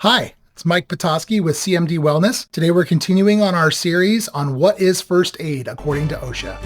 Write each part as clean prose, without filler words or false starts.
Hi, it's Mike Petoskey with CMD Wellness. Today we're continuing on our series on what is first aid according to OSHA.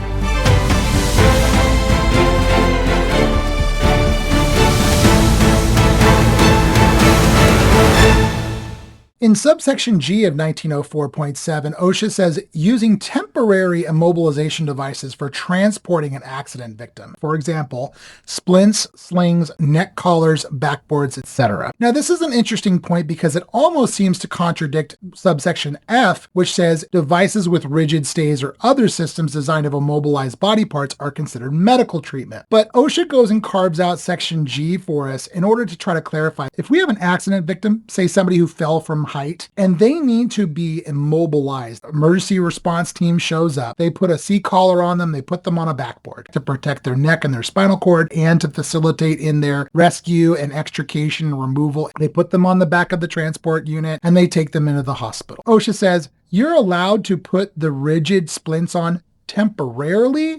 In Subsection G of 1904.7, OSHA says using temporary immobilization devices for transporting an accident victim. For example, splints, slings, neck collars, backboards, etc. Now, this is an interesting point because it almost seems to contradict Subsection F, which says devices with rigid stays or other systems designed to immobilize body parts are considered medical treatment. But OSHA goes and carves out Section G for us in order to try to clarify. If we have an accident victim, say somebody who fell from height, and they need to be immobilized. Emergency response team shows up. They put a C-collar on them. They put them on a backboard to protect their neck and their spinal cord and to facilitate in their rescue and extrication and removal. They put them on the back of the transport unit and they take them into the hospital. OSHA says you're allowed to put the rigid splints on temporarily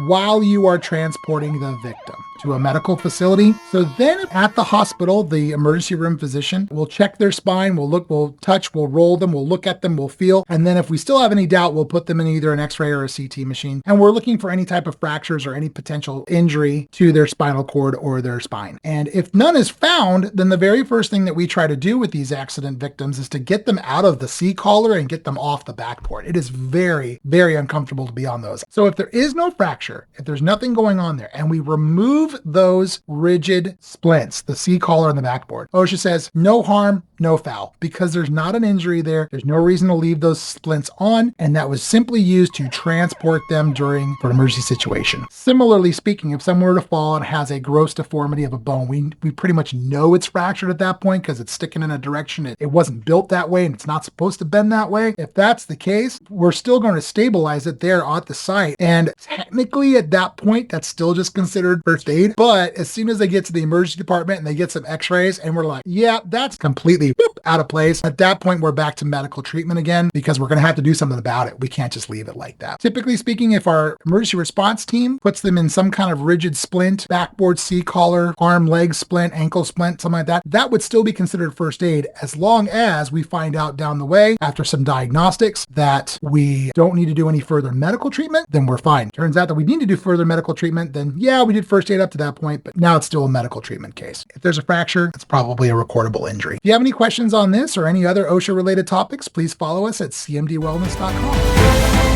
while you are transporting the victim to a medical facility. So then at the hospital, the emergency room physician will check their spine, we'll look, we'll touch, we'll roll them, we'll look at them, we'll feel. And then if we still have any doubt, we'll put them in either an X-ray or a CT machine. And we're looking for any type of fractures or any potential injury to their spinal cord or their spine. And if none is found, then the very first thing that we try to do with these accident victims is to get them out of the C-collar and get them off the backboard. It is very, very uncomfortable to be on those. So if there is no fracture, if there's nothing going on there, and we remove those rigid splints, the C-collar and the backboard, OSHA says no harm, no foul, because there's not an injury there. There's no reason to leave those splints on, and that was simply used to transport them during an emergency situation. Similarly speaking, if someone were to fall and has a gross deformity of a bone, we pretty much know it's fractured at that point because it's sticking in a direction it wasn't built that way and it's not supposed to bend that way. If that's the case, we're still going to stabilize it there at the site, and technically at that point, that's still just considered first aid. But as soon as they get to the emergency department and they get some x-rays and we're like, yeah, that's completely out of place. At that point, we're back to medical treatment again because we're going to have to do something about it. We can't just leave it like that. Typically speaking, if our emergency response team puts them in some kind of rigid splint, backboard C-collar, arm, leg splint, ankle splint, something like that, that would still be considered first aid as long as we find out down the way after some diagnostics that we don't need to do any further medical treatment, then we're fine. Turns out that we need to do further medical treatment, then yeah, we did first aid up to that point, but now it's still a medical treatment case. If there's a fracture, it's probably a recordable injury. If you have any questions on this or any other OSHA related topics, please follow us at cmdwellness.com.